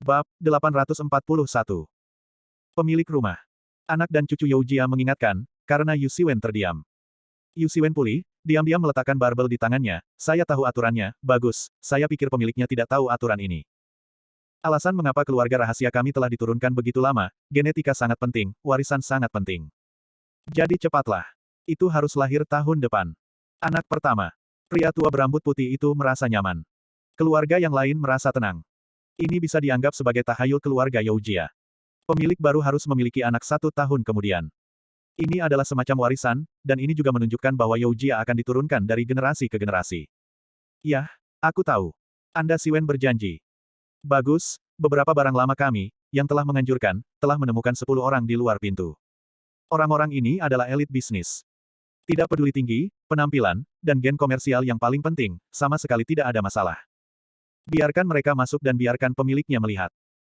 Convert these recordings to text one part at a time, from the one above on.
Bab 841. Pemilik rumah. Anak dan cucu Youjia mengingatkan, karena Yu Siwen terdiam. Yu Siwen pulih, diam-diam meletakkan barbel di tangannya. Saya tahu aturannya, bagus, saya pikir pemiliknya tidak tahu aturan ini. Alasan mengapa keluarga rahasia kami telah diturunkan begitu lama, genetika sangat penting, warisan sangat penting. Jadi cepatlah. Itu harus lahir tahun depan. Anak pertama. Pria tua berambut putih itu merasa nyaman. Keluarga yang lain merasa tenang. Ini bisa dianggap sebagai tahayul keluarga Youjia. Pemilik baru harus memiliki anak 1 tahun kemudian. Ini adalah semacam warisan, dan ini juga menunjukkan bahwa Youjia akan diturunkan dari generasi ke generasi. Yah, aku tahu. Anda Siwen berjanji. Bagus, beberapa barang lama kami, yang telah menganjurkan, telah menemukan 10 orang di luar pintu. Orang-orang ini adalah elit bisnis. Tidak peduli tinggi, penampilan, dan gen komersial yang paling penting, sama sekali tidak ada masalah. Biarkan mereka masuk dan biarkan pemiliknya melihat.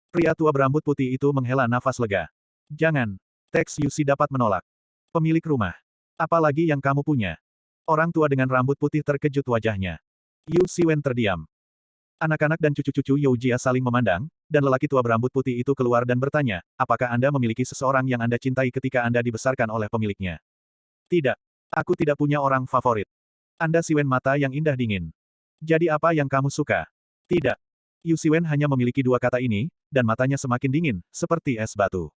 Pria tua berambut putih itu menghela nafas lega. Jangan. Teks Yusi dapat menolak. Pemilik rumah. Apalagi yang kamu punya? Orang tua dengan rambut putih terkejut wajahnya. Yu Siwen terdiam. Anak-anak dan cucu-cucu Youjia saling memandang, dan lelaki tua berambut putih itu keluar dan bertanya, apakah Anda memiliki seseorang yang Anda cintai ketika Anda dibesarkan oleh pemiliknya? Tidak. Aku tidak punya orang favorit. Anda Siwen mata yang indah dingin. Jadi apa yang kamu suka? Tidak. Yu Siwen hanya memiliki 2 kata ini, dan matanya semakin dingin, seperti es batu.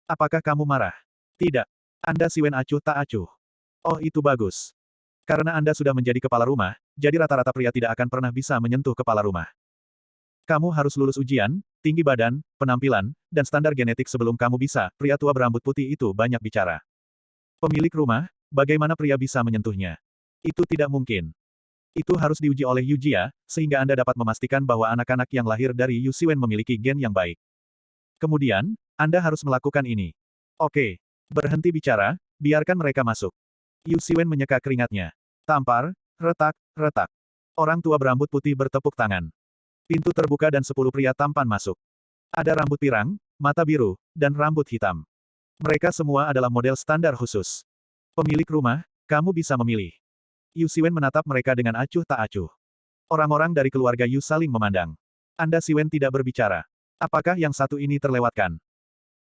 Apakah kamu marah? Tidak. Anda Siwen acuh tak acuh. Oh itu bagus. Karena Anda sudah menjadi kepala rumah, jadi rata-rata pria tidak akan pernah bisa menyentuh kepala rumah. Kamu harus lulus ujian, tinggi badan, penampilan, dan standar genetik sebelum kamu bisa, pria tua berambut putih itu banyak bicara. Pemilik rumah, bagaimana pria bisa menyentuhnya? Itu tidak mungkin. Itu harus diuji oleh Youjia, sehingga Anda dapat memastikan bahwa anak-anak yang lahir dari Yu Siwen memiliki gen yang baik. Kemudian, Anda harus melakukan ini. Oke. Berhenti bicara, biarkan mereka masuk. Yu Siwen menyeka keringatnya. Tampar, retak, retak. Orang tua berambut putih bertepuk tangan. Pintu terbuka dan 10 pria tampan masuk. Ada rambut pirang, mata biru, dan rambut hitam. Mereka semua adalah model standar khusus. Pemilik rumah, kamu bisa memilih. Yu Siwen menatap mereka dengan acuh tak acuh. Orang-orang dari keluarga Yu saling memandang. Anda Siwen tidak berbicara. Apakah yang satu ini terlewatkan?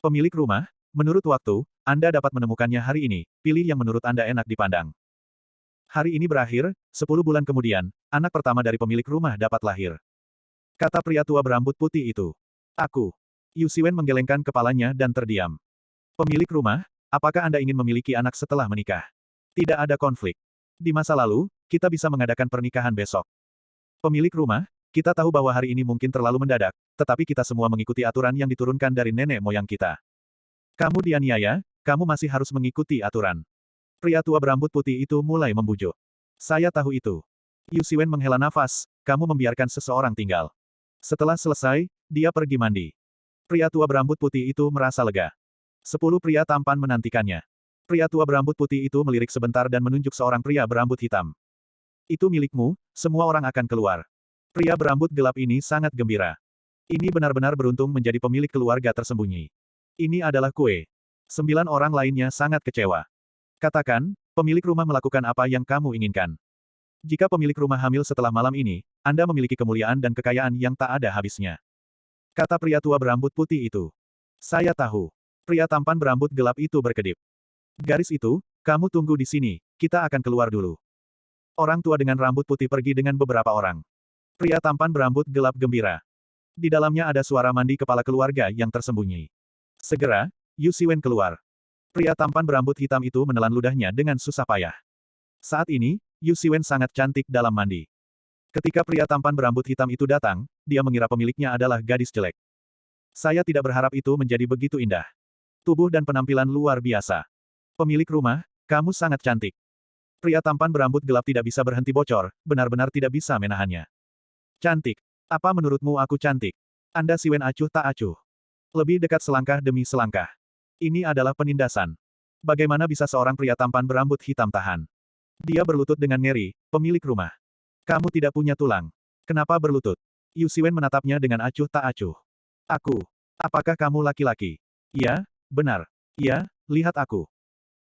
Pemilik rumah, menurut waktu, Anda dapat menemukannya hari ini, pilih yang menurut Anda enak dipandang. Hari ini berakhir, 10 bulan kemudian, anak pertama dari pemilik rumah dapat lahir. Kata pria tua berambut putih itu. Aku. Yu Siwen menggelengkan kepalanya dan terdiam. Pemilik rumah, apakah Anda ingin memiliki anak setelah menikah? Tidak ada konflik. Di masa lalu, kita bisa mengadakan pernikahan besok. Pemilik rumah, kita tahu bahwa hari ini mungkin terlalu mendadak, tetapi kita semua mengikuti aturan yang diturunkan dari nenek moyang kita. Kamu dianiaya, kamu masih harus mengikuti aturan. Pria tua berambut putih itu mulai membujuk. Saya tahu itu. Yu Siwen menghela nafas, kamu membiarkan seseorang tinggal. Setelah selesai, dia pergi mandi. Pria tua berambut putih itu merasa lega. 10 pria tampan menantikannya. Pria tua berambut putih itu melirik sebentar dan menunjuk seorang pria berambut hitam. Itu milikmu, semua orang akan keluar. Pria berambut gelap ini sangat gembira. Ini benar-benar beruntung menjadi pemilik keluarga tersembunyi. Ini adalah kue. 9 orang lainnya sangat kecewa. Katakan, pemilik rumah melakukan apa yang kamu inginkan. Jika pemilik rumah hamil setelah malam ini, Anda memiliki kemuliaan dan kekayaan yang tak ada habisnya. Kata pria tua berambut putih itu. Saya tahu. Pria tampan berambut gelap itu berkedip. Garis itu, kamu tunggu di sini, kita akan keluar dulu. Orang tua dengan rambut putih pergi dengan beberapa orang. Pria tampan berambut gelap gembira. Di dalamnya ada suara mandi kepala keluarga yang tersembunyi. Segera, Yu Siwen keluar. Pria tampan berambut hitam itu menelan ludahnya dengan susah payah. Saat ini, Yu Siwen sangat cantik dalam mandi. Ketika pria tampan berambut hitam itu datang, dia mengira pemiliknya adalah gadis jelek. Saya tidak berharap itu menjadi begitu indah. Tubuh dan penampilan luar biasa. Pemilik rumah, kamu sangat cantik. Pria tampan berambut gelap tidak bisa berhenti bocor, benar-benar tidak bisa menahannya. Cantik. Apa menurutmu aku cantik? Anda Siwen acuh tak acuh. Lebih dekat selangkah demi selangkah. Ini adalah penindasan. Bagaimana bisa seorang pria tampan berambut hitam tahan? Dia berlutut dengan ngeri, pemilik rumah. Kamu tidak punya tulang. Kenapa berlutut? Yu Siwen menatapnya dengan acuh tak acuh. Aku. Apakah kamu laki-laki? Iya, benar. Iya, lihat aku.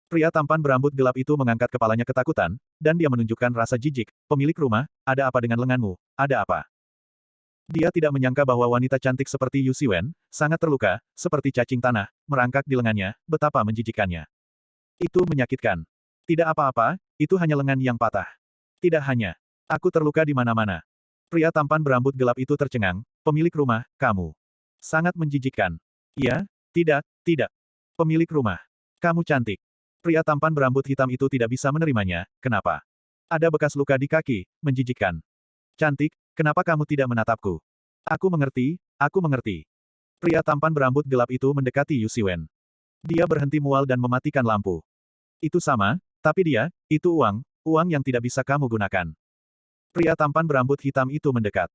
Pria tampan berambut gelap itu mengangkat kepalanya ketakutan, dan dia menunjukkan rasa jijik. Pemilik rumah, ada apa dengan lenganmu? Ada apa? Dia tidak menyangka bahwa wanita cantik seperti Yu Siwen, sangat terluka, seperti cacing tanah, merangkak di lengannya, betapa menjijikannya. Itu menyakitkan. Tidak apa-apa, itu hanya lengan yang patah. Tidak hanya. Aku terluka di mana-mana. Pria tampan berambut gelap itu tercengang, pemilik rumah, kamu. Sangat menjijikkan. Iya, tidak, tidak. Pemilik rumah. Kamu cantik. Pria tampan berambut hitam itu tidak bisa menerimanya, kenapa? Ada bekas luka di kaki, menjijikkan. Cantik, kenapa kamu tidak menatapku? Aku mengerti, aku mengerti. Pria tampan berambut gelap itu mendekati Yu Siwen. Dia berhenti mual dan mematikan lampu. Itu sama, tapi dia, itu uang, uang yang tidak bisa kamu gunakan. Pria tampan berambut hitam itu mendekat.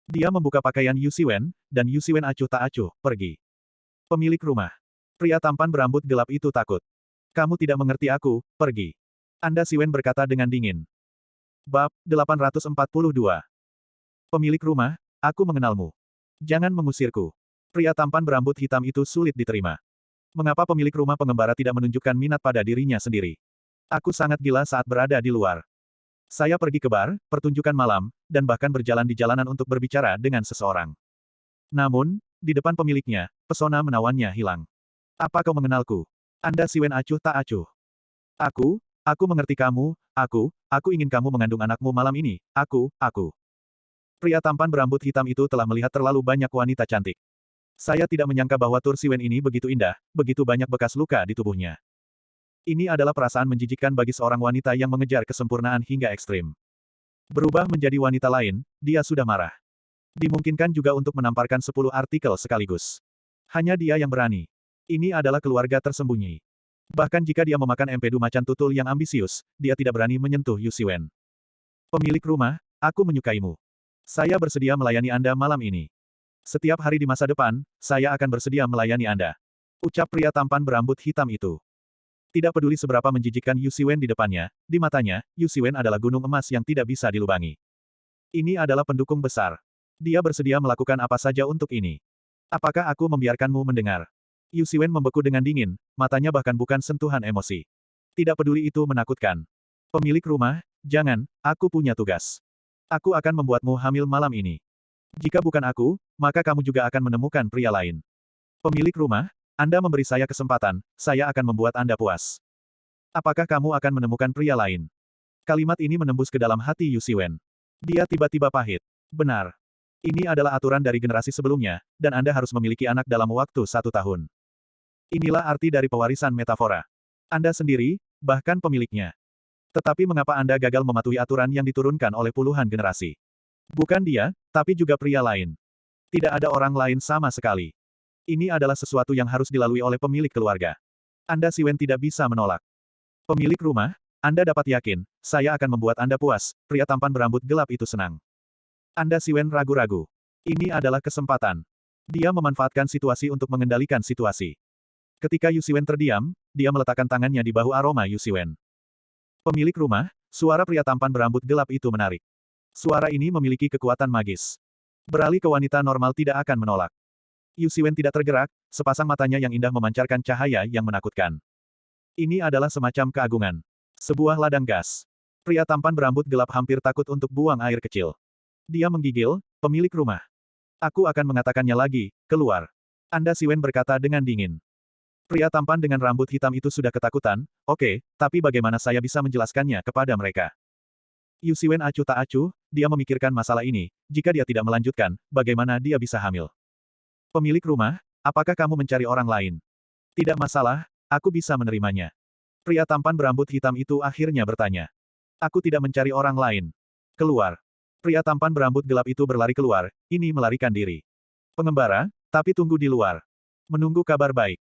Dia membuka pakaian Yu Siwen, dan Yu Siwen acuh tak acuh, pergi. Pemilik rumah. Pria tampan berambut gelap itu takut. Kamu tidak mengerti aku, pergi. Anda Siwen berkata dengan dingin. Bab 842. Pemilik rumah, aku mengenalmu. Jangan mengusirku. Pria tampan berambut hitam itu sulit diterima. Mengapa pemilik rumah pengembara tidak menunjukkan minat pada dirinya sendiri? Aku sangat gila saat berada di luar. Saya pergi ke bar, pertunjukan malam, dan bahkan berjalan di jalanan untuk berbicara dengan seseorang. Namun, di depan pemiliknya, pesona menawannya hilang. Apa kau mengenalku? Anda Siwen acuh tak acuh. Aku mengerti kamu, aku ingin kamu mengandung anakmu malam ini, aku. Pria tampan berambut hitam itu telah melihat terlalu banyak wanita cantik. Saya tidak menyangka bahwa Tur Siwen ini begitu indah, begitu banyak bekas luka di tubuhnya. Ini adalah perasaan menjijikkan bagi seorang wanita yang mengejar kesempurnaan hingga ekstrim. Berubah menjadi wanita lain, dia sudah marah. Dimungkinkan juga untuk menamparkan 10 artikel sekaligus. Hanya dia yang berani. Ini adalah keluarga tersembunyi. Bahkan jika dia memakan empedu macan tutul yang ambisius, dia tidak berani menyentuh Yu Siwen. Pemilik rumah, aku menyukaimu. Saya bersedia melayani Anda malam ini. Setiap hari di masa depan, saya akan bersedia melayani Anda. Ucap pria tampan berambut hitam itu. Tidak peduli seberapa menjijikkan Yu Siwen di depannya, di matanya, Yu Siwen adalah gunung emas yang tidak bisa dilubangi. Ini adalah pendukung besar. Dia bersedia melakukan apa saja untuk ini. Apakah aku membiarkanmu mendengar? Yu Siwen membeku dengan dingin, matanya bahkan bukan sentuhan emosi. Tidak peduli itu menakutkan. Pemilik rumah, jangan, aku punya tugas. Aku akan membuatmu hamil malam ini. Jika bukan aku, maka kamu juga akan menemukan pria lain. Pemilik rumah, Anda memberi saya kesempatan, saya akan membuat Anda puas. Apakah kamu akan menemukan pria lain? Kalimat ini menembus ke dalam hati Yu Siwen. Dia tiba-tiba pahit. Benar. Ini adalah aturan dari generasi sebelumnya, dan Anda harus memiliki anak dalam waktu 1 tahun. Inilah arti dari pewarisan metafora. Anda sendiri, bahkan pemiliknya. Tetapi mengapa Anda gagal mematuhi aturan yang diturunkan oleh puluhan generasi? Bukan dia, tapi juga pria lain. Tidak ada orang lain sama sekali. Ini adalah sesuatu yang harus dilalui oleh pemilik keluarga. Anda Siwen tidak bisa menolak. Pemilik rumah, Anda dapat yakin, saya akan membuat Anda puas, pria tampan berambut gelap itu senang. Anda Siwen ragu-ragu. Ini adalah kesempatan. Dia memanfaatkan situasi untuk mengendalikan situasi. Ketika Yu Siwen terdiam, dia meletakkan tangannya di bahu aroma Yu Siwen. Pemilik rumah, suara pria tampan berambut gelap itu menarik. Suara ini memiliki kekuatan magis. Beralih ke wanita normal tidak akan menolak. Yu Siwen tidak tergerak, sepasang matanya yang indah memancarkan cahaya yang menakutkan. Ini adalah semacam keagungan. Sebuah ladang gas. Pria tampan berambut gelap hampir takut untuk buang air kecil. Dia menggigil, pemilik rumah. Aku akan mengatakannya lagi, keluar. Anda Siwen berkata dengan dingin. Pria tampan dengan rambut hitam itu sudah ketakutan, oke, tapi bagaimana saya bisa menjelaskannya kepada mereka? Yu Siwen acuh tak acuh, dia memikirkan masalah ini, jika dia tidak melanjutkan, bagaimana dia bisa hamil? Pemilik rumah, apakah kamu mencari orang lain? Tidak masalah, aku bisa menerimanya. Pria tampan berambut hitam itu akhirnya bertanya. Aku tidak mencari orang lain. Keluar. Pria tampan berambut gelap itu berlari keluar, ini melarikan diri. Pengembara, tapi tunggu di luar. Menunggu kabar baik.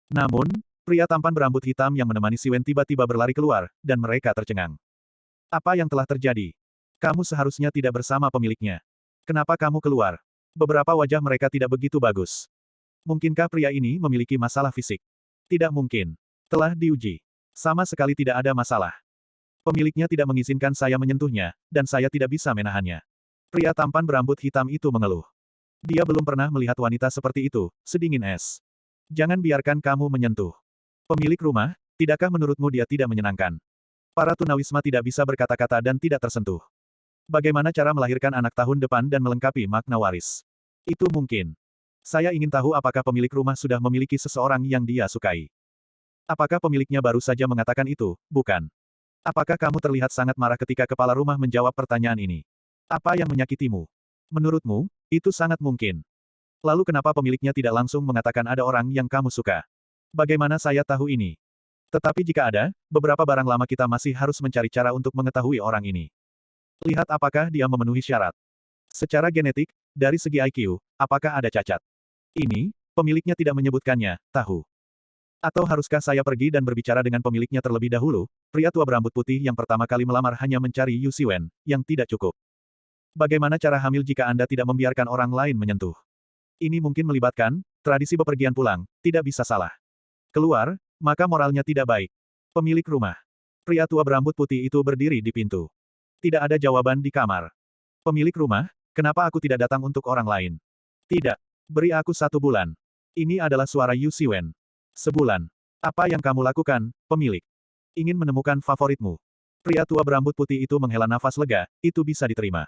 Namun, pria tampan berambut hitam yang menemani Siwen tiba-tiba berlari keluar, dan mereka tercengang. Apa yang telah terjadi? Kamu seharusnya tidak bersama pemiliknya. Kenapa kamu keluar? Beberapa wajah mereka tidak begitu bagus. Mungkinkah pria ini memiliki masalah fisik? Tidak mungkin. Telah diuji. Sama sekali tidak ada masalah. Pemiliknya tidak mengizinkan saya menyentuhnya, dan saya tidak bisa menahannya. Pria tampan berambut hitam itu mengeluh. Dia belum pernah melihat wanita seperti itu, sedingin es. Jangan biarkan kamu menyentuh. Pemilik rumah, tidakkah menurutmu dia tidak menyenangkan? Para tunawisma tidak bisa berkata-kata dan tidak tersentuh. Bagaimana cara melahirkan anak tahun depan dan melengkapi makna waris? Itu mungkin. Saya ingin tahu apakah pemilik rumah sudah memiliki seseorang yang dia sukai. Apakah pemiliknya baru saja mengatakan itu, bukan? Apakah kamu terlihat sangat marah ketika kepala rumah menjawab pertanyaan ini? Apa yang menyakitimu? Menurutmu, itu sangat mungkin. Lalu kenapa pemiliknya tidak langsung mengatakan ada orang yang kamu suka? Bagaimana saya tahu ini? Tetapi jika ada, beberapa barang lama kita masih harus mencari cara untuk mengetahui orang ini. Lihat apakah dia memenuhi syarat. Secara genetik, dari segi IQ, apakah ada cacat? Ini, pemiliknya tidak menyebutkannya, tahu. Atau haruskah saya pergi dan berbicara dengan pemiliknya terlebih dahulu? Pria tua berambut putih yang pertama kali melamar hanya mencari Yu Siwen, yang tidak cukup. Bagaimana cara hamil jika Anda tidak membiarkan orang lain menyentuh? Ini mungkin melibatkan, tradisi bepergian pulang, tidak bisa salah. Keluar, maka moralnya tidak baik. Pemilik rumah. Pria tua berambut putih itu berdiri di pintu. Tidak ada jawaban di kamar. Pemilik rumah, kenapa aku tidak datang untuk orang lain? Tidak. Beri aku 1 bulan. Ini adalah suara Yu Siwen. 1 bulan. Apa yang kamu lakukan, pemilik? Ingin menemukan favoritmu. Pria tua berambut putih itu menghela nafas lega, itu bisa diterima.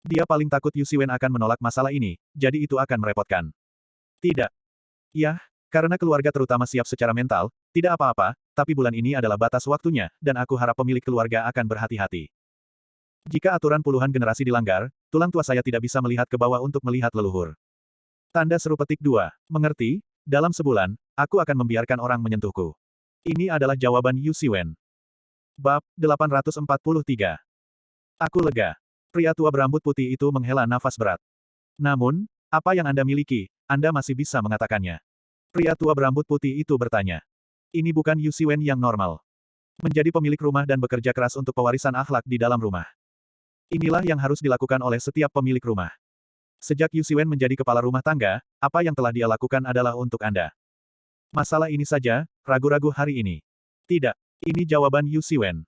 Dia paling takut Yu Siwen akan menolak masalah ini, jadi itu akan merepotkan. Tidak. Ya, karena keluarga terutama siap secara mental, tidak apa-apa, tapi bulan ini adalah batas waktunya, dan aku harap pemilik keluarga akan berhati-hati. Jika aturan puluhan generasi dilanggar, tulang tua saya tidak bisa melihat ke bawah untuk melihat leluhur. Tanda seru petik 2. Mengerti? Dalam 1 bulan, aku akan membiarkan orang menyentuhku. Ini adalah jawaban Yu Siwen. Bab 843. Aku lega. Pria tua berambut putih itu menghela nafas berat. Namun, apa yang Anda miliki, Anda masih bisa mengatakannya. Pria tua berambut putih itu bertanya. Ini bukan Yu Siwen yang normal. Menjadi pemilik rumah dan bekerja keras untuk pewarisan akhlak di dalam rumah. Inilah yang harus dilakukan oleh setiap pemilik rumah. Sejak Yu Siwen menjadi kepala rumah tangga, apa yang telah dia lakukan adalah untuk Anda. Masalah ini saja, ragu-ragu hari ini. Tidak. Ini jawaban Yu Siwen.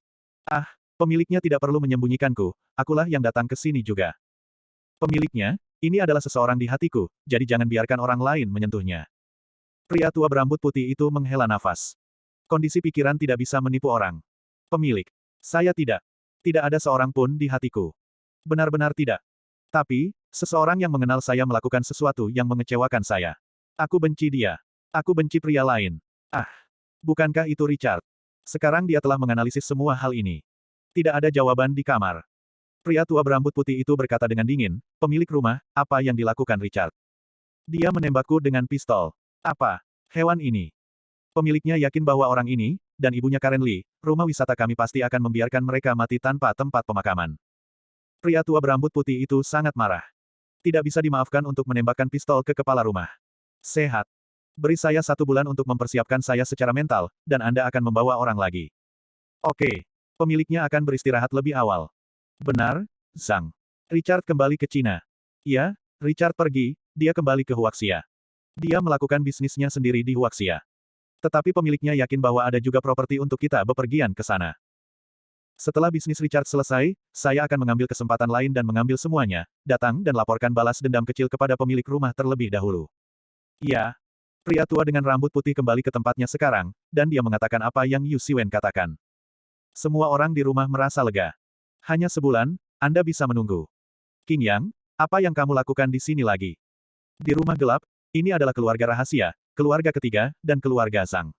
Ah, pemiliknya tidak perlu menyembunyikanku, akulah yang datang ke sini juga. Pemiliknya, ini adalah seseorang di hatiku, jadi jangan biarkan orang lain menyentuhnya. Pria tua berambut putih itu menghela nafas. Kondisi pikiran tidak bisa menipu orang. Pemilik. Saya tidak. Tidak ada seorang pun di hatiku. Benar-benar tidak. Tapi, seseorang yang mengenal saya melakukan sesuatu yang mengecewakan saya. Aku benci dia. Aku benci pria lain. Ah, bukankah itu Richard? Sekarang dia telah menganalisis semua hal ini. Tidak ada jawaban di kamar. Pria tua berambut putih itu berkata dengan dingin, pemilik rumah, apa yang dilakukan Richard? Dia menembakku dengan pistol. Apa? Hewan ini. Pemiliknya yakin bahwa orang ini, dan ibunya Karen Lee, rumah wisata kami pasti akan membiarkan mereka mati tanpa tempat pemakaman. Pria tua berambut putih itu sangat marah. Tidak bisa dimaafkan untuk menembakkan pistol ke kepala rumah. Sehat. Beri saya 1 bulan untuk mempersiapkan saya secara mental, dan Anda akan membawa orang lagi. Oke. Pemiliknya akan beristirahat lebih awal. Benar, Zhang. Richard kembali ke Cina. Iya, Richard pergi, dia kembali ke Huaxia. Dia melakukan bisnisnya sendiri di Huaxia. Tetapi pemiliknya yakin bahwa ada juga properti untuk kita bepergian ke sana. Setelah bisnis Richard selesai, saya akan mengambil kesempatan lain dan mengambil semuanya, datang dan laporkan balas dendam kecil kepada pemilik rumah terlebih dahulu. Ya. Pria tua dengan rambut putih kembali ke tempatnya sekarang, dan dia mengatakan apa yang Yu Siwen katakan. Semua orang di rumah merasa lega. Hanya 1 bulan, Anda bisa menunggu. Qing Yang, apa yang kamu lakukan di sini lagi? Di rumah gelap, ini adalah keluarga rahasia, keluarga ketiga, dan keluarga Zhang.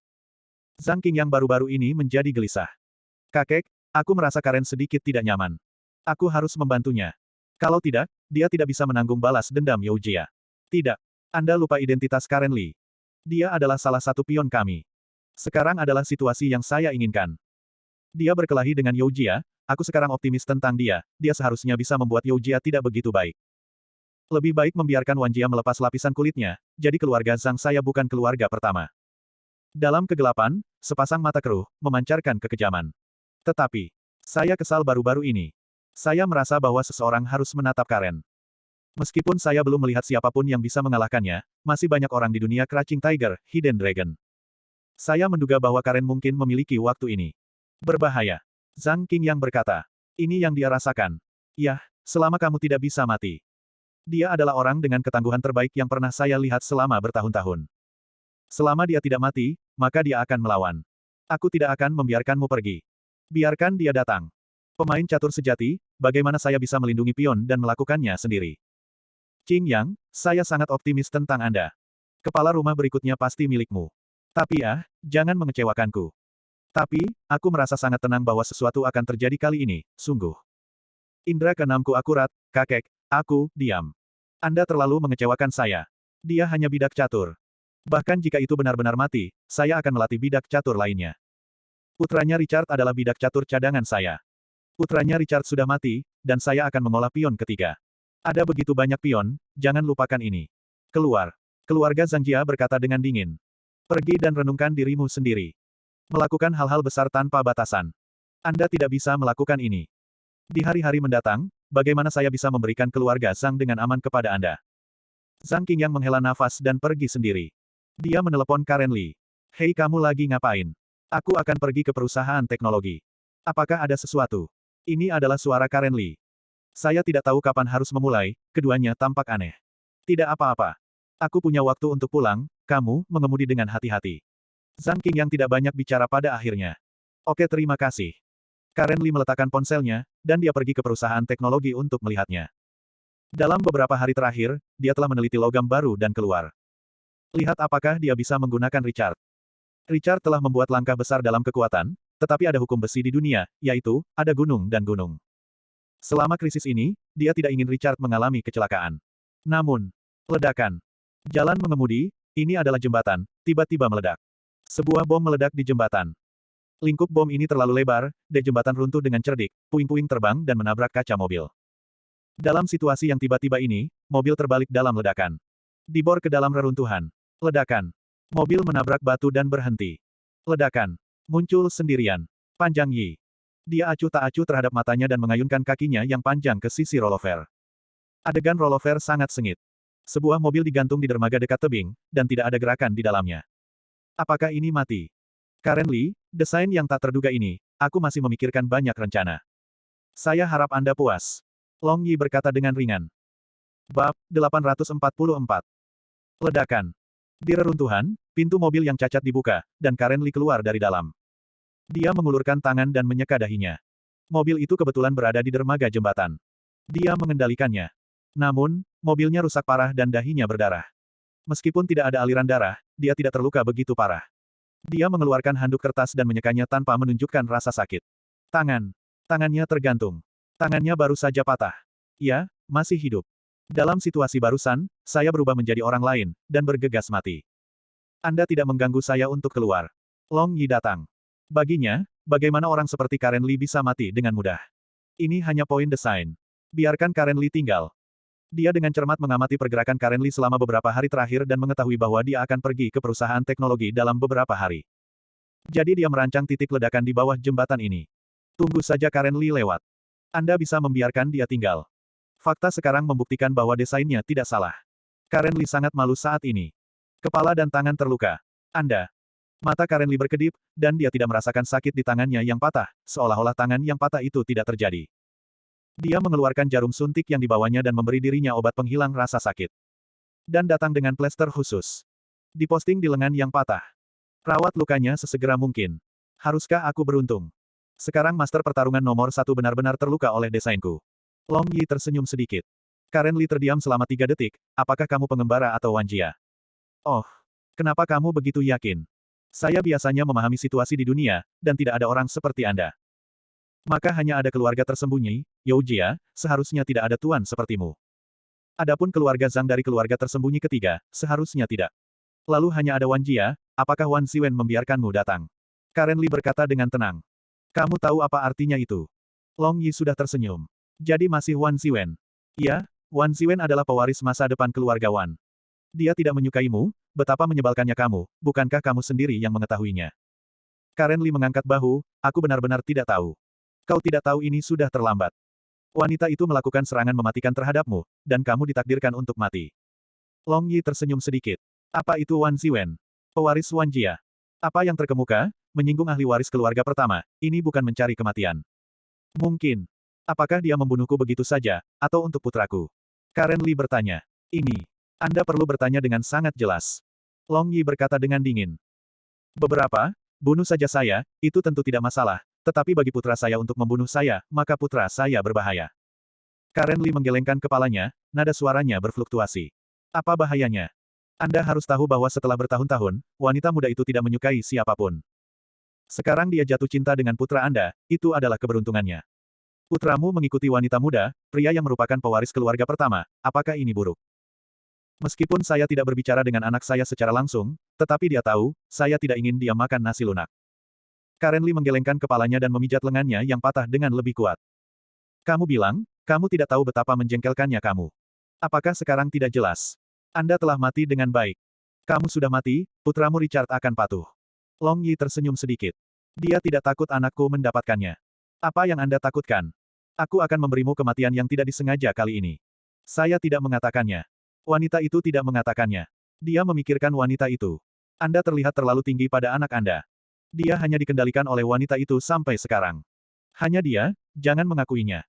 Zhang Qing yang baru-baru ini menjadi gelisah. Kakek, aku merasa Karen sedikit tidak nyaman. Aku harus membantunya. Kalau tidak, dia tidak bisa menanggung balas dendam Youjia. Tidak. Anda lupa identitas Karen Lee. Dia adalah salah satu pion kami. Sekarang adalah situasi yang saya inginkan. Dia berkelahi dengan Youjia, aku sekarang optimis tentang dia, dia seharusnya bisa membuat Youjia tidak begitu baik. Lebih baik membiarkan Wan Jia melepas lapisan kulitnya, jadi keluarga Zhang saya bukan keluarga pertama. Dalam kegelapan, sepasang mata keruh, memancarkan kekejaman. Tetapi, saya kesal baru-baru ini. Saya merasa bahwa seseorang harus menatap Karen. Meskipun saya belum melihat siapapun yang bisa mengalahkannya, masih banyak orang di dunia Crouching Tiger, Hidden Dragon. Saya menduga bahwa Karen mungkin memiliki waktu ini. Berbahaya. Zhang Qing yang berkata. Ini yang dia rasakan. Yah, selama kamu tidak bisa mati. Dia adalah orang dengan ketangguhan terbaik yang pernah saya lihat selama bertahun-tahun. Selama dia tidak mati, maka dia akan melawan. Aku tidak akan membiarkanmu pergi. Biarkan dia datang. Pemain catur sejati, bagaimana saya bisa melindungi pion dan melakukannya sendiri? Qing Yang, saya sangat optimis tentang Anda. Kepala rumah berikutnya pasti milikmu. Tapi ya, jangan mengecewakanku. Tapi, aku merasa sangat tenang bahwa sesuatu akan terjadi kali ini, sungguh. Indra keenamku akurat, kakek, aku, diam. Anda terlalu mengecewakan saya. Dia hanya bidak catur. Bahkan jika itu benar-benar mati, saya akan melatih bidak catur lainnya. Putranya Richard adalah bidak catur cadangan saya. Putranya Richard sudah mati, dan saya akan mengolah pion ketiga. Ada begitu banyak pion, jangan lupakan ini. Keluar. Keluarga Zhang Jia berkata dengan dingin. Pergi dan renungkan dirimu sendiri. Melakukan hal-hal besar tanpa batasan. Anda tidak bisa melakukan ini. Di hari-hari mendatang, bagaimana saya bisa memberikan keluarga Zhang dengan aman kepada Anda? Zhang Qingyang menghela nafas dan pergi sendiri. Dia menelepon Karen Li. Hei, kamu lagi ngapain? Aku akan pergi ke perusahaan teknologi. Apakah ada sesuatu? Ini adalah suara Karen Li. Saya tidak tahu kapan harus memulai, keduanya tampak aneh. Tidak apa-apa. Aku punya waktu untuk pulang, kamu, mengemudi dengan hati-hati. Zhang Qingyang tidak banyak bicara pada akhirnya. Oke, terima kasih. Karen Li meletakkan ponselnya, dan dia pergi ke perusahaan teknologi untuk melihatnya. Dalam beberapa hari terakhir, dia telah meneliti logam baru dan keluar. Lihat apakah dia bisa menggunakan Richard. Richard telah membuat langkah besar dalam kekuatan, tetapi ada hukum besi di dunia, yaitu, ada gunung dan gunung. Selama krisis ini, dia tidak ingin Richard mengalami kecelakaan. Namun, ledakan. Jalan mengemudi, ini adalah jembatan, tiba-tiba meledak. Sebuah bom meledak di jembatan. Lingkup bom ini terlalu lebar, dek jembatan runtuh dengan cerdik, puing-puing terbang dan menabrak kaca mobil. Dalam situasi yang tiba-tiba ini, mobil terbalik dalam ledakan. Dibor ke dalam reruntuhan. Ledakan. Mobil menabrak batu dan berhenti. Ledakan. Muncul sendirian. Panjang Yi. Dia acuh tak acuh terhadap matanya dan mengayunkan kakinya yang panjang ke sisi rollover. Adegan rollover sangat sengit. Sebuah mobil digantung di dermaga dekat tebing, dan tidak ada gerakan di dalamnya. Apakah ini mati? Karen Li, desain yang tak terduga ini, aku masih memikirkan banyak rencana. Saya harap Anda puas. Long Yi berkata dengan ringan. Bab 844. Ledakan. Di reruntuhan, pintu mobil yang cacat dibuka, dan Karen Li keluar dari dalam. Dia mengulurkan tangan dan menyeka dahinya. Mobil itu kebetulan berada di dermaga jembatan. Dia mengendalikannya. Namun, mobilnya rusak parah dan dahinya berdarah. Meskipun tidak ada aliran darah, dia tidak terluka begitu parah. Dia mengeluarkan handuk kertas dan menyekanya tanpa menunjukkan rasa sakit. Tangannya tergantung. Tangannya baru saja patah. Ya, masih hidup. Dalam situasi barusan, saya berubah menjadi orang lain, dan bergegas mati. Anda tidak mengganggu saya untuk keluar. Long Yi datang. Baginya, bagaimana orang seperti Karen Li bisa mati dengan mudah? Ini hanya poin desain. Biarkan Karen Li tinggal. Dia dengan cermat mengamati pergerakan Karen Li selama beberapa hari terakhir dan mengetahui bahwa dia akan pergi ke perusahaan teknologi dalam beberapa hari. Jadi dia merancang titik ledakan di bawah jembatan ini. Tunggu saja Karen Li lewat. Anda bisa membiarkan dia tinggal. Fakta sekarang membuktikan bahwa desainnya tidak salah. Karen Li sangat malu saat ini. Kepala dan tangan terluka. Anda. Mata Karen Li berkedip, dan dia tidak merasakan sakit di tangannya yang patah, seolah-olah tangan yang patah itu tidak terjadi. Dia mengeluarkan jarum suntik yang dibawanya dan memberi dirinya obat penghilang rasa sakit. Dan datang dengan plester khusus. Diposting di lengan yang patah. Rawat lukanya sesegera mungkin. Haruskah aku beruntung? Sekarang master pertarungan nomor 1 benar-benar terluka oleh desainku. Long Yi tersenyum sedikit. Karen Li terdiam selama 3 detik, apakah kamu pengembara atau Wan Jia? Oh, kenapa kamu begitu yakin? Saya biasanya memahami situasi di dunia, dan tidak ada orang seperti Anda. Maka hanya ada keluarga tersembunyi, You Jia, seharusnya tidak ada tuan sepertimu. Adapun keluarga Zhang dari keluarga tersembunyi ketiga, seharusnya tidak. Lalu hanya ada Wan Jia, apakah Wan Ziwen membiarkanmu datang? Karen Li berkata dengan tenang. Kamu tahu apa artinya itu? Long Yi sudah tersenyum. Jadi masih Wan Ziwen. Iya, Wan Ziwen adalah pewaris masa depan keluarga Wan. Dia tidak menyukaimu, betapa menyebalkannya kamu, bukankah kamu sendiri yang mengetahuinya? Karen Li mengangkat bahu, aku benar-benar tidak tahu. Kau tidak tahu ini sudah terlambat. Wanita itu melakukan serangan mematikan terhadapmu, dan kamu ditakdirkan untuk mati. Long Yi tersenyum sedikit. Apa itu Wan Ziwen? Pewaris Wan Jia. Apa yang terkemuka, menyinggung ahli waris keluarga pertama, ini bukan mencari kematian. Mungkin. Apakah dia membunuhku begitu saja, atau untuk putraku? Karen Li bertanya. Ini. Anda perlu bertanya dengan sangat jelas. Long Yi berkata dengan dingin. Beberapa, bunuh saja saya, itu tentu tidak masalah, Tetapi bagi putra saya untuk membunuh saya, maka putra saya berbahaya. Karen Li menggelengkan kepalanya, nada suaranya berfluktuasi. Apa bahayanya? Anda harus tahu bahwa setelah bertahun-tahun, wanita muda itu tidak menyukai siapapun. Sekarang dia jatuh cinta dengan putra Anda, itu adalah keberuntungannya. Putramu mengikuti wanita muda, pria yang merupakan pewaris keluarga pertama, apakah ini buruk? Meskipun saya tidak berbicara dengan anak saya secara langsung, tetapi dia tahu, saya tidak ingin dia makan nasi lunak. Karen Li menggelengkan kepalanya dan memijat lengannya yang patah dengan lebih kuat. Kamu bilang, kamu tidak tahu betapa menjengkelkannya kamu. Apakah sekarang tidak jelas? Anda telah mati dengan baik. Kamu sudah mati, putramu Richard akan patuh. Long Yi tersenyum sedikit. Dia tidak takut anakku mendapatkannya. Apa yang Anda takutkan? Aku akan memberimu kematian yang tidak disengaja kali ini. Saya tidak mengatakannya. Wanita itu tidak mengatakannya. Dia memikirkan wanita itu. Anda terlihat terlalu tinggi pada anak Anda. Dia hanya dikendalikan oleh wanita itu sampai sekarang. Hanya dia, jangan mengakuinya.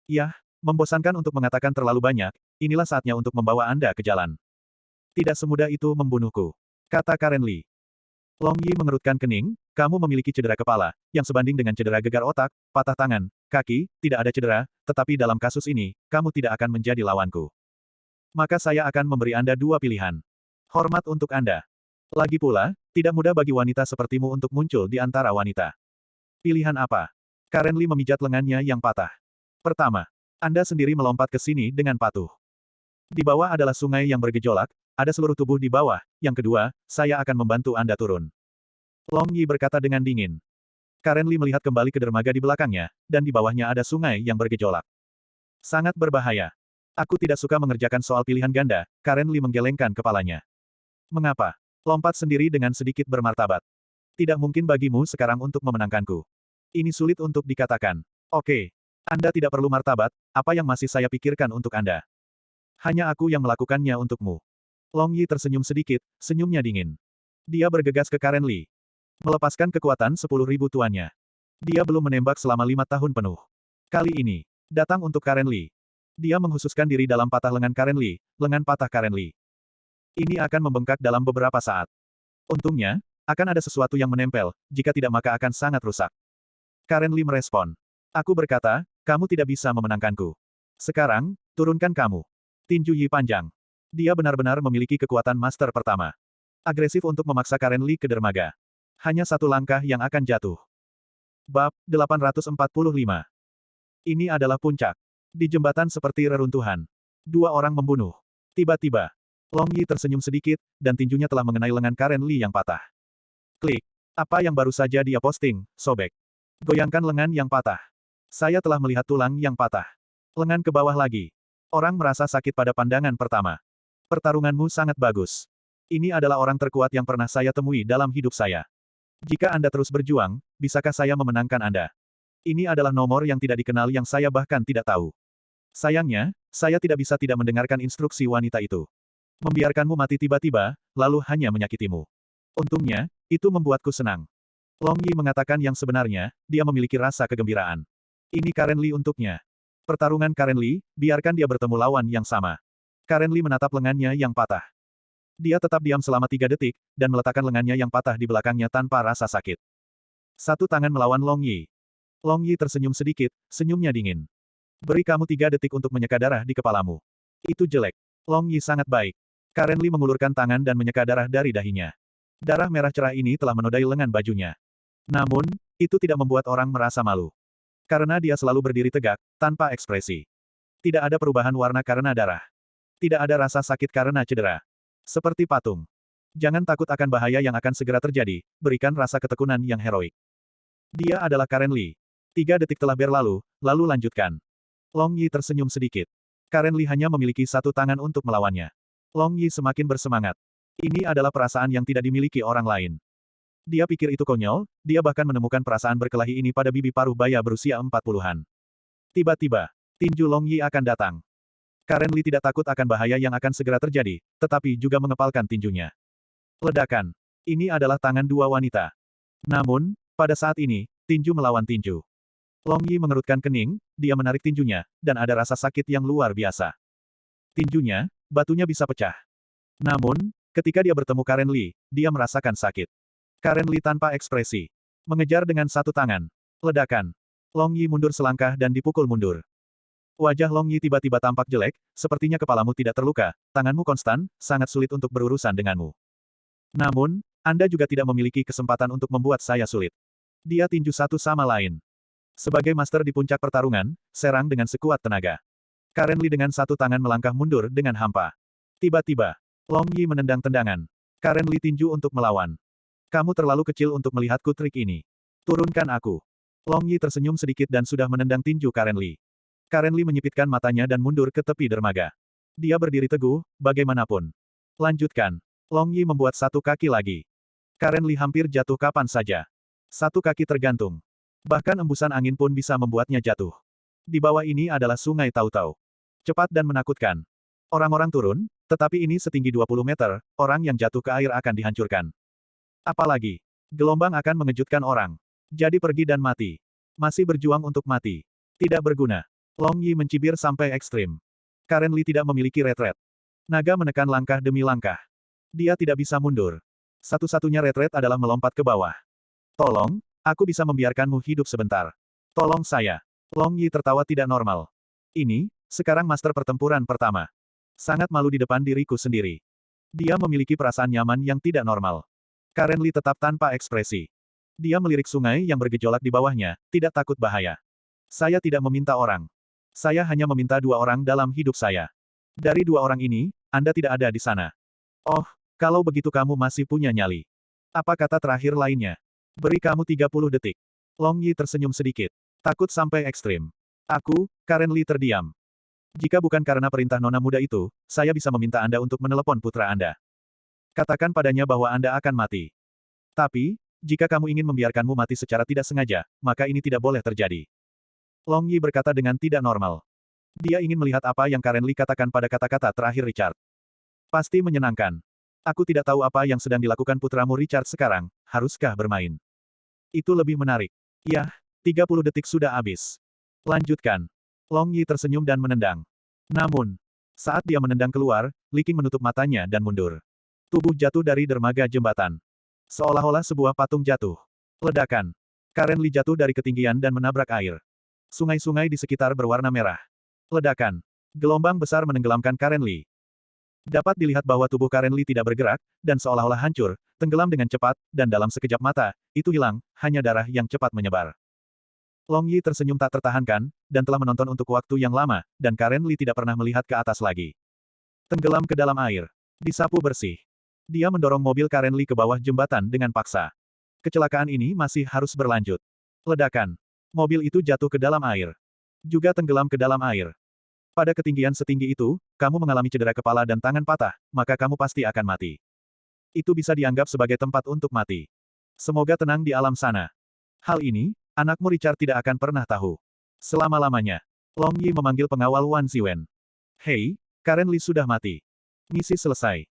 Yah, membosankan untuk mengatakan terlalu banyak, inilah saatnya untuk membawa Anda ke jalan. Tidak semudah itu membunuhku. Kata Karen Li. Long Yi mengerutkan kening, kamu memiliki cedera kepala, yang sebanding dengan cedera gegar otak, patah tangan, kaki, tidak ada cedera, tetapi dalam kasus ini, kamu tidak akan menjadi lawanku. Maka saya akan memberi Anda dua pilihan. Hormat untuk Anda. Lagi pula, tidak mudah bagi wanita sepertimu untuk muncul di antara wanita. Pilihan apa? Karen Li memijat lengannya yang patah. Pertama, Anda sendiri melompat ke sini dengan patuh. Di bawah adalah sungai yang bergejolak, ada seluruh tubuh di bawah. Yang kedua, saya akan membantu Anda turun. Long Yi berkata dengan dingin. Karen Li melihat kembali ke dermaga di belakangnya, dan di bawahnya ada sungai yang bergejolak. Sangat berbahaya. Aku tidak suka mengerjakan soal pilihan ganda, Karen Li menggelengkan kepalanya. Mengapa? Lompat sendiri dengan sedikit bermartabat. Tidak mungkin bagimu sekarang untuk memenangkanku. Ini sulit untuk dikatakan. Oke. Anda tidak perlu martabat, apa yang masih saya pikirkan untuk Anda? Hanya aku yang melakukannya untukmu. Long Yi tersenyum sedikit, senyumnya dingin. Dia bergegas ke Karen Li. Melepaskan kekuatan 10.000 tuannya. Dia belum menembak selama 5 tahun penuh. Kali ini, datang untuk Karen Li. Dia menghususkan diri dalam patah lengan Karen Li, lengan patah Karen Li. Ini akan membengkak dalam beberapa saat. Untungnya, akan ada sesuatu yang menempel, jika tidak maka akan sangat rusak. Karen Li merespon. Aku berkata, kamu tidak bisa memenangkanku. Sekarang, turunkan kamu. Tinju Yi panjang. Dia benar-benar memiliki kekuatan master pertama. Agresif untuk memaksa Karen Li ke dermaga. Hanya satu langkah yang akan jatuh. Bab 845. Ini adalah puncak. Di jembatan seperti reruntuhan. Dua orang membunuh. Tiba-tiba, Long Yi tersenyum sedikit, dan tinjunya telah mengenai lengan Karen Li yang patah. Klik. Apa yang baru saja dia posting, sobek. Goyangkan lengan yang patah. Saya telah melihat tulang yang patah. Lengan ke bawah lagi. Orang merasa sakit pada pandangan pertama. Pertarunganmu sangat bagus. Ini adalah orang terkuat yang pernah saya temui dalam hidup saya. Jika Anda terus berjuang, bisakah saya memenangkan Anda? Ini adalah nomor yang tidak dikenal yang saya bahkan tidak tahu. Sayangnya, saya tidak bisa tidak mendengarkan instruksi wanita itu. Membiarkanmu mati tiba-tiba, lalu hanya menyakitimu. Untungnya, itu membuatku senang. Long Yi mengatakan yang sebenarnya, dia memiliki rasa kegembiraan. Ini Karen Li untuknya. Pertarungan Karen Li, biarkan dia bertemu lawan yang sama. Karen Li menatap lengannya yang patah. Dia tetap diam selama 3 detik, dan meletakkan lengannya yang patah di belakangnya tanpa rasa sakit. Satu tangan melawan Long Yi. Long Yi tersenyum sedikit, senyumnya dingin. Beri kamu 3 detik untuk menyeka darah di kepalamu. Itu jelek. Long Yi sangat baik. Karen Li mengulurkan tangan dan menyeka darah dari dahinya. Darah merah cerah ini telah menodai lengan bajunya. Namun, itu tidak membuat orang merasa malu. Karena dia selalu berdiri tegak, tanpa ekspresi. Tidak ada perubahan warna karena darah. Tidak ada rasa sakit karena cedera. Seperti patung. Jangan takut akan bahaya yang akan segera terjadi, berikan rasa ketekunan yang heroik. Dia adalah Karen Li. 3 detik telah berlalu, lalu lanjutkan. Long Yi tersenyum sedikit. Karen Li hanya memiliki satu tangan untuk melawannya. Long Yi semakin bersemangat. Ini adalah perasaan yang tidak dimiliki orang lain. Dia pikir itu konyol, dia bahkan menemukan perasaan berkelahi ini pada bibi paruh baya berusia 40-an. Tiba-tiba, tinju Long Yi akan datang. Karen Li tidak takut akan bahaya yang akan segera terjadi, tetapi juga mengepalkan tinjunya. Ledakan. Ini adalah tangan dua wanita. Namun, pada saat ini, tinju melawan tinju. Long Yi mengerutkan kening, dia menarik tinjunya, dan ada rasa sakit yang luar biasa. Tinjunya, batunya bisa pecah. Namun, ketika dia bertemu Karen Li, dia merasakan sakit. Karen Li tanpa ekspresi. Mengejar dengan satu tangan. Ledakan. Long Yi mundur selangkah dan dipukul mundur. Wajah Long Yi tiba-tiba tampak jelek, sepertinya kepalamu tidak terluka, tanganmu konstan, sangat sulit untuk berurusan denganmu. Namun, Anda juga tidak memiliki kesempatan untuk membuat saya sulit. Dia tinju satu sama lain. Sebagai master di puncak pertarungan, serang dengan sekuat tenaga. Karen Li dengan satu tangan melangkah mundur dengan hampa. Tiba-tiba, Long Yi menendang tendangan. Karen Li tinju untuk melawan. Kamu terlalu kecil untuk melihatku trik ini. Turunkan aku. Long Yi tersenyum sedikit dan sudah menendang tinju Karen Li. Karen Li menyipitkan matanya dan mundur ke tepi dermaga. Dia berdiri teguh, bagaimanapun. Lanjutkan. Long Yi membuat satu kaki lagi. Karen Li hampir jatuh kapan saja. Satu kaki tergantung. Bahkan embusan angin pun bisa membuatnya jatuh. Di bawah ini adalah sungai Tautau. Cepat dan menakutkan. Orang-orang turun, tetapi ini setinggi 20 meter, orang yang jatuh ke air akan dihancurkan. Apalagi, gelombang akan mengejutkan orang. Jadi pergi dan mati. Masih berjuang untuk mati. Tidak berguna. Long Yi mencibir sampai ekstrim. Karen Li tidak memiliki retret. Naga menekan langkah demi langkah. Dia tidak bisa mundur. Satu-satunya retret adalah melompat ke bawah. Tolong, aku bisa membiarkanmu hidup sebentar. Tolong saya. Long Yi tertawa tidak normal. Ini, sekarang master pertempuran pertama. Sangat malu di depan diriku sendiri. Dia memiliki perasaan nyaman yang tidak normal. Karen Li tetap tanpa ekspresi. Dia melirik sungai yang bergejolak di bawahnya, tidak takut bahaya. Saya tidak meminta orang. Saya hanya meminta dua orang dalam hidup saya. Dari dua orang ini, Anda tidak ada di sana. Oh, kalau begitu kamu masih punya nyali. Apa kata terakhir lainnya? Beri kamu 30 detik. Long Yi tersenyum sedikit. Takut sampai ekstrim. Aku, Karen Li terdiam. Jika bukan karena perintah nona muda itu, saya bisa meminta Anda untuk menelepon putra Anda. Katakan padanya bahwa Anda akan mati. Tapi, jika kamu ingin membiarkanmu mati secara tidak sengaja, maka ini tidak boleh terjadi. Long Yi berkata dengan tidak normal. Dia ingin melihat apa yang Karen Li katakan pada kata-kata terakhir Richard. Pasti menyenangkan. Aku tidak tahu apa yang sedang dilakukan putramu Richard sekarang, haruskah bermain? Itu lebih menarik. Yah, 30 detik sudah habis. Lanjutkan. Long Yi tersenyum dan menendang. Namun, saat dia menendang keluar, Li Qing menutup matanya dan mundur. Tubuh jatuh dari dermaga jembatan. Seolah-olah sebuah patung jatuh. Ledakan. Karen Li jatuh dari ketinggian dan menabrak air. Sungai-sungai di sekitar berwarna merah. Ledakan. Gelombang besar menenggelamkan Karen Li. Dapat dilihat bahwa tubuh Karen Li tidak bergerak, dan seolah-olah hancur, tenggelam dengan cepat, dan dalam sekejap mata, itu hilang, hanya darah yang cepat menyebar. Long Yi tersenyum tak tertahankan, dan telah menonton untuk waktu yang lama, dan Karen Li tidak pernah melihat ke atas lagi. Tenggelam ke dalam air. Disapu bersih. Dia mendorong mobil Karen Li ke bawah jembatan dengan paksa. Kecelakaan ini masih harus berlanjut. Ledakan. Mobil itu jatuh ke dalam air. Juga tenggelam ke dalam air. Pada ketinggian setinggi itu, kamu mengalami cedera kepala dan tangan patah, maka kamu pasti akan mati. Itu bisa dianggap sebagai tempat untuk mati. Semoga tenang di alam sana. Hal ini, anakmu Richard tidak akan pernah tahu. Selama-lamanya. Long Yi memanggil pengawal Wan Ziwen. Hei, Karen Li sudah mati. Misi selesai.